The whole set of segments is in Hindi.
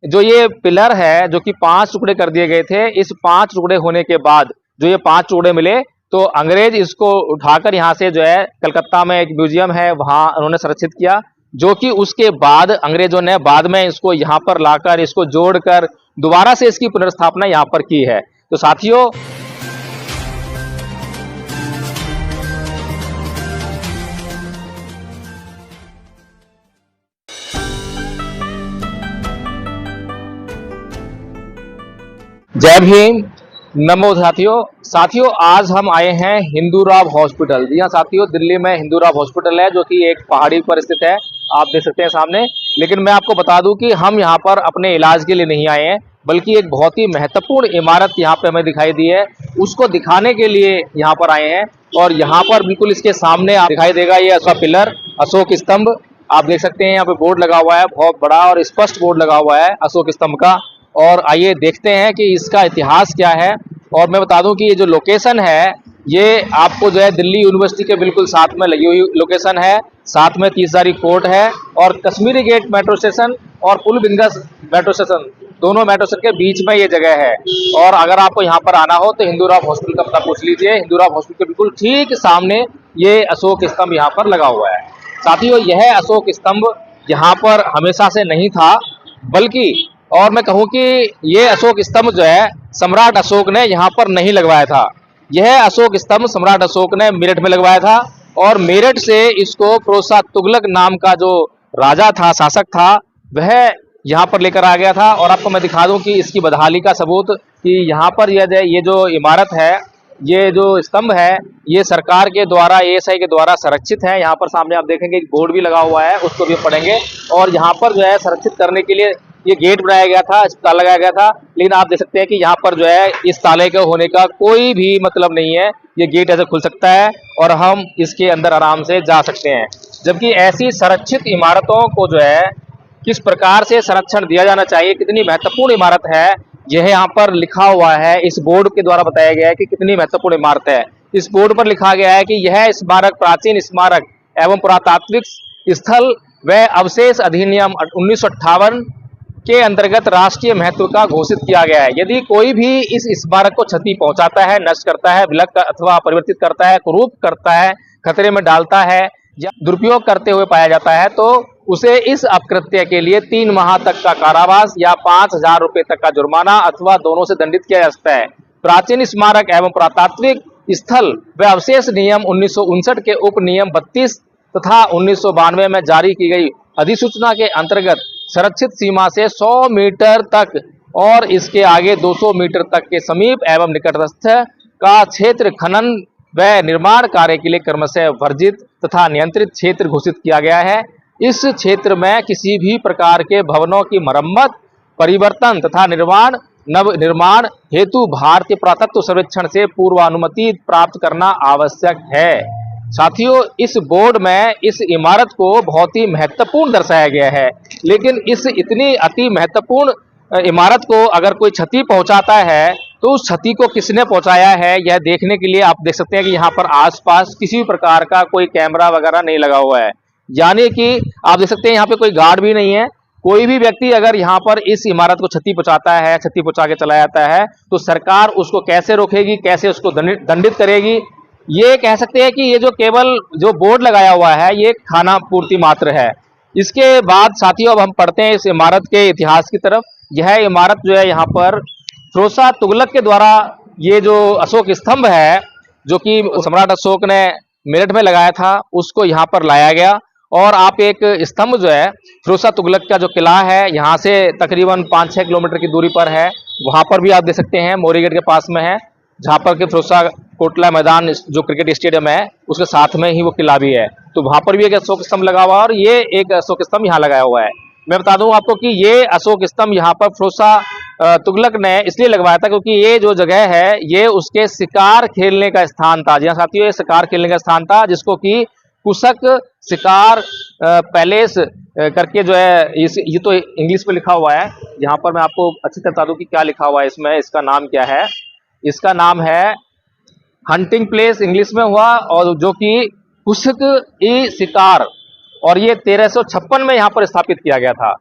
जो ये पिलर है जो कि 5 टुकड़े कर दिए गए थे, इस 5 टुकड़े होने के बाद जो ये 5 टुकड़े मिले तो अंग्रेज इसको उठाकर यहाँ से जो है कलकत्ता में एक म्यूजियम है वहां उन्होंने संरक्षित किया, जो कि उसके बाद अंग्रेजों ने बाद में इसको यहाँ पर लाकर इसको जोड़कर दोबारा से इसकी पुनर्स्थापना यहाँ पर की है। तो साथियों, जय भीम, नमो साथियों आज हम आए हैं हिंदूराव हॉस्पिटल। जी हाँ साथियों, दिल्ली में हिंदूराव हॉस्पिटल है जो कि एक पहाड़ी पर स्थित है, आप देख सकते हैं सामने। लेकिन मैं आपको बता दूं कि हम यहाँ पर अपने इलाज के लिए नहीं आए हैं, बल्कि एक बहुत ही महत्वपूर्ण इमारत यहाँ पे हमें दिखाई दी है, उसको दिखाने के लिए यहाँ पर आए हैं। और यहाँ पर बिल्कुल इसके सामने आप दिखाई देगा ये अशोक पिलर, अशोक स्तंभ, आप देख सकते हैं यहाँ पे बोर्ड लगा हुआ है, बहुत बड़ा और स्पष्ट बोर्ड लगा हुआ है अशोक स्तंभ का। और आइए देखते हैं कि इसका इतिहास क्या है। और मैं बता दूं कि ये जो लोकेशन है ये आपको जो है दिल्ली यूनिवर्सिटी के बिल्कुल साथ में लगी हुई लोकेशन है, साथ में तीसरी कोर्ट है और कश्मीरी गेट मेट्रो स्टेशन और पुल बिंगस मेट्रो स्टेशन, दोनों मेट्रो स्टेशन के बीच में ये जगह है। और अगर आपको यहाँ पर आना हो तो हिंदूराव हॉस्पिटल का पता पूछ लीजिए, हिंदूराव हॉस्पिटल के बिल्कुल ठीक सामने ये अशोक स्तंभ यहाँ पर लगा हुआ है। साथियों, यह अशोक स्तंभ यहाँ पर हमेशा से नहीं था, बल्कि और मैं कहूं कि ये अशोक स्तंभ जो है सम्राट अशोक ने यहाँ पर नहीं लगवाया था। यह अशोक स्तंभ सम्राट अशोक ने मेरठ में लगवाया था और मेरठ से इसको फिरोज तुगलक नाम का जो राजा था, शासक था, वह यहाँ पर लेकर आ गया था। और आपको मैं दिखा दूं कि इसकी बदहाली का सबूत कि यहाँ पर ये जो इमारत है, ये जो स्तंभ है, ये सरकार के द्वारा, एएसआई के द्वारा संरक्षित है। यहाँ पर सामने आप देखेंगे एक बोर्ड भी लगा हुआ है, उसको भी पढ़ेंगे। और यहाँ पर जो है संरक्षित करने के लिए ये गेट बनाया गया था, ताला लगाया गया था, लेकिन आप देख सकते हैं कि यहाँ पर जो है इस ताले के होने का कोई भी मतलब नहीं है। ये गेट ऐसे खुल सकता है और हम इसके अंदर आराम से जा सकते हैं। जबकि ऐसी संरक्षित इमारतों को जो है किस प्रकार से संरक्षण दिया जाना चाहिए, कितनी महत्वपूर्ण इमारत है, यह यहाँ पर लिखा हुआ है। इस बोर्ड के द्वारा बताया गया है कि कितनी महत्वपूर्ण इमारत है। इस बोर्ड पर लिखा गया है कि यह स्मारक प्राचीन स्मारक एवं पुरातात्विक स्थल व अवशेष अधिनियम 1958 के अंतर्गत राष्ट्रीय महत्व का घोषित किया गया है। यदि कोई भी इस स्मारक को क्षति पहुंचाता है, नष्ट करता है, विलक अथवा परिवर्तित करता है, कुरूप करता है, खतरे में डालता है या दुरुपयोग करते हुए पाया जाता है, तो उसे इस अपकृत्य के लिए 3 माह तक का कारावास या 5,000 रुपए तक का जुर्माना अथवा दोनों से दंडित किया जा सकता है। प्राचीन स्मारक एवं पुरातात्विक स्थल व अवशेष नियम 1959 के उप नियम 32 तथा 1992 में जारी की गई अधिसूचना के अंतर्गत संरक्षित सीमा से 100 मीटर तक और इसके आगे 200 मीटर तक के समीप एवं निकटस्थ का क्षेत्र खनन व निर्माण कार्य के लिए क्रमशः वर्जित तथा नियंत्रित क्षेत्र घोषित किया गया है। इस क्षेत्र में किसी भी प्रकार के भवनों की मरम्मत, परिवर्तन तथा नव निर्माण हेतु भारतीय पुरातत्व सर्वेक्षण से पूर्वानुमति प्राप्त करना आवश्यक है। साथियों, इस बोर्ड में इस इमारत को बहुत ही महत्वपूर्ण दर्शाया गया है, लेकिन इस इतनी अति महत्वपूर्ण इमारत को अगर कोई क्षति पहुंचाता है तो उस क्षति को किसने पहुंचाया है, यह देखने के लिए आप देख सकते हैं कि यहाँ पर आसपास किसी भी प्रकार का कोई कैमरा वगैरह नहीं लगा हुआ है। यानी कि आप देख सकते हैं यहाँ पे कोई गार्ड भी नहीं है। कोई भी व्यक्ति अगर यहाँ पर इस इमारत को क्षति पहुंचाता है, क्षति पहुंचा के चला जाता है, तो सरकार उसको कैसे रोकेगी, कैसे उसको दंडित करेगी। ये कह सकते हैं कि ये जो केवल जो बोर्ड लगाया हुआ है ये खाना पूर्ति मात्र है। इसके बाद साथियों अब हम पढ़ते हैं इस इमारत के इतिहास की तरफ। यह इमारत जो है यहाँ पर फिरोज तुगलक के द्वारा ये जो अशोक स्तंभ है जो कि सम्राट अशोक ने मेरठ में लगाया था, उसको यहाँ पर लाया गया। और आप एक स्तंभ जो है फिरोज तुगलक का जो किला है यहाँ से तकरीबन 5-6 किलोमीटर की दूरी पर है, वहां पर भी आप देख सकते हैं, मोरी गेट के पास में है, जहाँ पर के फिरोज कोटला मैदान जो क्रिकेट स्टेडियम है उसके साथ में ही वो किला भी है। तो वहां पर भी एक अशोक स्तंभ लगा हुआ है और ये एक अशोक स्तंभ यहाँ लगाया हुआ है। मैं बता दूं आपको कि ये अशोक स्तंभ यहाँ पर फिरोज तुगलक ने इसलिए लगवाया था क्योंकि ये जो जगह है ये उसके शिकार खेलने का स्थान था। जी हाँ साथियों, ये शिकार खेलने का स्थान था जिसको कि कुशक शिकार पैलेस करके जो है ये तो इंग्लिश में लिखा हुआ है। यहाँ पर मैं आपको अच्छी तरह बता दूं कि क्या लिखा हुआ है इसमें, इसका नाम क्या है। इसका नाम है हंटिंग प्लेस इंग्लिश में हुआ, और जो कि कुशक ई शिकार, और ये 1356 में यहाँ पर स्थापित किया गया था।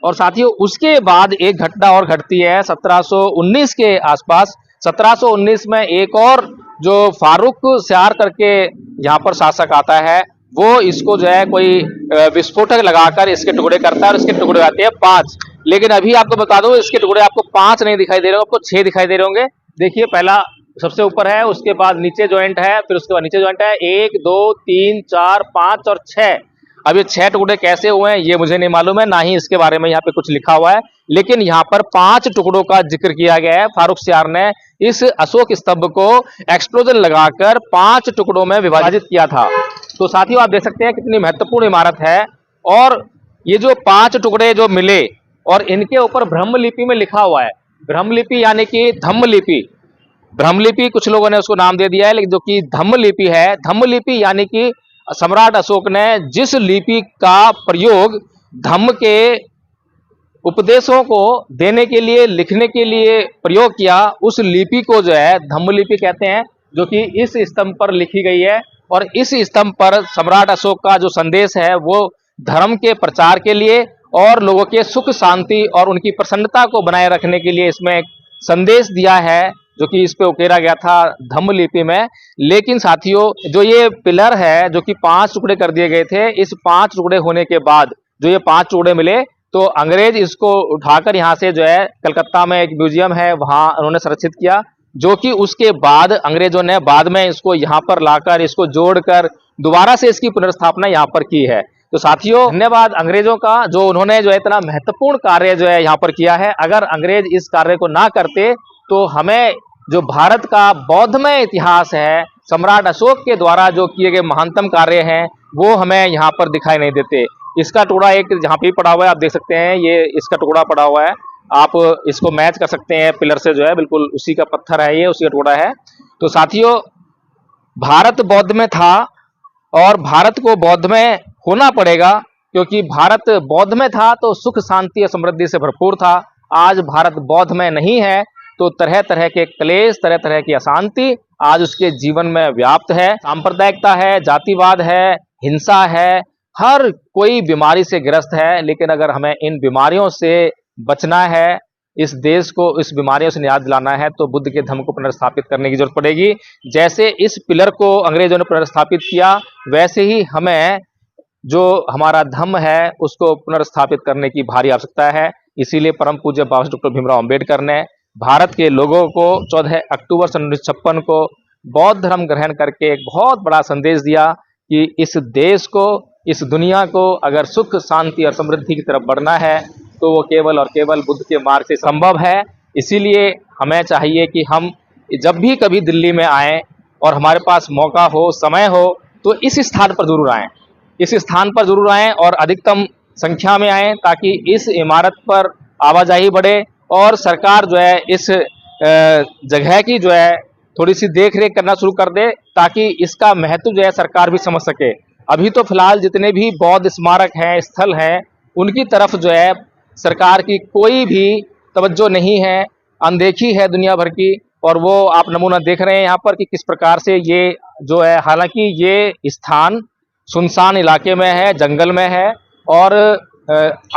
और साथियों उसके बाद एक घटना और घटती है 1719 के आसपास। 1719 में एक और जो फारूक स्यार करके यहाँ पर शासक आता है, वो इसको जो है कोई विस्फोटक लगाकर इसके टुकड़े करता है और इसके टुकड़े आते हैं 5। लेकिन अभी आपको बता दूं इसके टुकड़े आपको 5 नहीं दिखाई दे रहे, आपको 6 दिखाई दे रहे होंगे। देखिए पहला सबसे ऊपर है, उसके बाद नीचे ज्वाइंट है, फिर उसके बाद नीचे ज्वाइंट है 1 2 3 4 5 और 6। अब ये 6 टुकड़े कैसे हुए हैं ये मुझे नहीं मालूम है, ना ही इसके बारे में यहाँ पे कुछ लिखा हुआ है, लेकिन यहाँ पर 5 टुकड़ों का जिक्र किया गया है। फारूक स्यार ने इस अशोक स्तंभ को एक्सप्लोजन लगाकर 5 टुकड़ों में विभाजित किया था। तो साथियों आप देख सकते हैं कितनी महत्वपूर्ण इमारत है। और ये जो 5 टुकड़े जो मिले और इनके ऊपर ब्रह्म लिपि में लिखा हुआ है, ब्रह्म लिपि यानी कि धम्म लिपि। ब्रह्म लिपि कुछ लोगों ने उसको नाम दे दिया है, लेकिन जो कि धम्म लिपि है, धम्म लिपि यानी कि सम्राट अशोक ने जिस लिपि का प्रयोग धम्म के उपदेशों को देने के लिए, लिखने के लिए प्रयोग किया, उस लिपि को जो है धम्म लिपि कहते हैं, जो कि इस स्तंभ पर लिखी गई है। और इस स्तंभ पर सम्राट अशोक का जो संदेश है वो धर्म के प्रचार के लिए और लोगों के सुख शांति और उनकी प्रसन्नता को बनाए रखने के लिए इसमें एक संदेश दिया है, जो कि इस पे उकेरा गया था धम्म लिपि में। लेकिन साथियों जो ये पिलर है जो कि 5 टुकड़े कर दिए गए थे, इस 5 टुकड़े होने के बाद जो ये 5 टुकड़े मिले तो अंग्रेज इसको उठाकर यहाँ से जो है कलकत्ता में एक म्यूजियम है वहां उन्होंने संरक्षित किया, जो कि उसके बाद अंग्रेजों ने बाद में इसको यहाँ पर लाकर इसको जोड़कर दोबारा से इसकी पुनर्स्थापना यहाँ पर की है। तो साथियों धन्यवाद अंग्रेजों का, जो उन्होंने जो है इतना महत्वपूर्ण कार्य जो है यहाँ पर किया है। अगर अंग्रेज इस कार्य को ना करते तो हमें जो भारत का बौद्धमय इतिहास है, सम्राट अशोक के द्वारा जो किए गए महानतम कार्य हैं, वो हमें यहाँ पर दिखाई नहीं देते। इसका टुकड़ा एक जहाँ पे पड़ा हुआ है आप देख सकते हैं, ये इसका टुकड़ा पड़ा हुआ है, आप इसको मैच कर सकते हैं पिलर से, जो है बिल्कुल उसी का पत्थर है, ये उसी का टुकड़ा है। तो साथियों भारत बौद्ध में था और भारत को बौद्ध में होना पड़ेगा, क्योंकि भारत बौद्ध में था तो सुख शांति और समृद्धि से भरपूर था। आज भारत बौद्ध में नहीं है तो तरह तरह के क्लेश, तरह तरह की अशांति आज उसके जीवन में व्याप्त है। सांप्रदायिकता है, जातिवाद है, हिंसा है, हर कोई बीमारी से ग्रस्त है। लेकिन अगर हमें इन बीमारियों से बचना है, इस देश को इस बीमारियों से निजात दिलाना है, तो बुद्ध के धम्म को पुनर्स्थापित करने की जरूरत पड़ेगी। जैसे इस पिलर को अंग्रेजों ने पुनर्स्थापित किया, वैसे ही हमें जो हमारा धम्म है उसको पुनर्स्थापित करने की भारी आवश्यकता है। इसीलिए परम पूज्य बाबा डॉक्टर भीमराव अंबेडकर ने भारत के लोगों को 14 अक्टूबर सन 1956 को बौद्ध धर्म ग्रहण करके एक बहुत बड़ा संदेश दिया कि इस देश को, इस दुनिया को अगर सुख शांति और समृद्धि की तरफ बढ़ना है तो वो केवल और केवल बुद्ध के मार्ग से संभव है। इसीलिए हमें चाहिए कि हम जब भी कभी दिल्ली में आएँ और हमारे पास मौका हो, समय हो, तो इस स्थान पर जरूर आएँ, इस स्थान पर जरूर आएँ और अधिकतम संख्या में आएँ, ताकि इस इमारत पर आवाजाही बढ़े और सरकार जो है इस जगह की जो है थोड़ी सी देख रेख करना शुरू कर दे, ताकि इसका महत्व जो है सरकार भी समझ सके। अभी तो फिलहाल जितने भी बौद्ध स्मारक हैं, स्थल हैं, उनकी तरफ जो है सरकार की कोई भी तवज्जो नहीं है, अनदेखी है दुनिया भर की। और वो आप नमूना देख रहे हैं यहाँ पर कि किस प्रकार से ये जो है, हालांकि ये स्थान सुनसान इलाके में है, जंगल में है और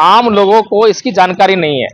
आम लोगों को इसकी जानकारी नहीं है।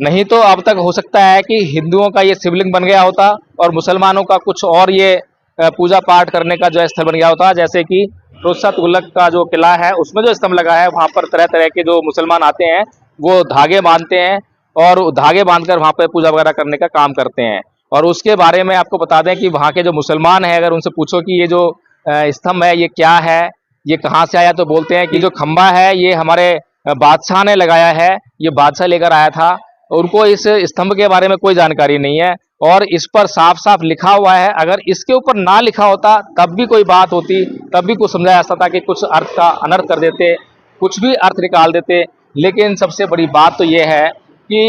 नहीं तो अब तक हो सकता है कि हिंदुओं का ये शिवलिंग बन गया होता और मुसलमानों का कुछ और ये पूजा पाठ करने का जो है स्थल बन गया होता। जैसे कि रोजा तुगलक का जो किला है उसमें जो स्तंभ लगा है, वहाँ पर तरह तरह के जो मुसलमान आते हैं वो धागे बांधते हैं और धागे बांधकर वहाँ पर पूजा वगैरह करने का काम करते हैं। और उसके बारे में आपको बता दें कि वहाँ के जो मुसलमान हैं, अगर उनसे पूछो कि ये जो स्तंभ है ये क्या है, ये कहाँ से आया, तो बोलते हैं कि जो खंबा है ये हमारे बादशाह ने लगाया है, ये बादशाह लेकर आया था। उनको इस स्तंभ के बारे में कोई जानकारी नहीं है और इस पर साफ साफ लिखा हुआ है। अगर इसके ऊपर ना लिखा होता तब भी कोई बात होती, तब भी कुछ समझाया जा सकता था कि कुछ अर्थ का अनर्थ कर देते, कुछ भी अर्थ निकाल देते। लेकिन सबसे बड़ी बात तो यह है कि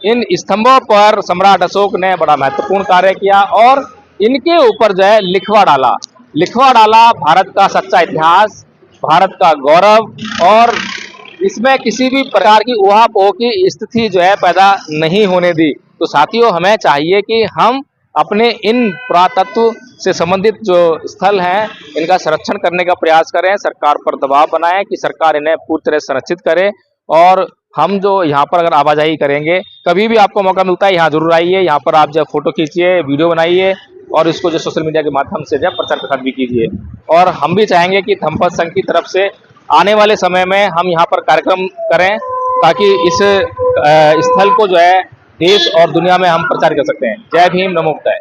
इन स्तंभों पर सम्राट अशोक ने बड़ा महत्वपूर्ण कार्य किया और इनके ऊपर जो है लिखवा डाला भारत का सच्चा इतिहास, भारत का गौरव, और इसमें किसी भी प्रकार की उहापोह की स्थिति जो है पैदा नहीं होने दी। तो साथियों हमें चाहिए कि हम अपने इन पुरातत्व से संबंधित जो स्थल हैं इनका संरक्षण करने का प्रयास करें, सरकार पर दबाव बनाएं कि सरकार इन्हें पूरी तरह संरक्षित करे और हम जो यहाँ पर अगर आवाजाही करेंगे, कभी भी आपको मौका मिलता है यहाँ जरूर आइए, यहाँ पर आप जब फोटो खींचिए, वीडियो बनाइए और इसको जो सोशल मीडिया के माध्यम से जो प्रचार प्रसार भी कीजिए। और हम भी चाहेंगे कि धम्मपद संघ की तरफ से आने वाले समय में हम यहाँ पर कार्यक्रम करें, ताकि इस स्थल को जो है देश और दुनिया में हम प्रचार कर सकते हैं। जय भीम, नमो बुद्धाय।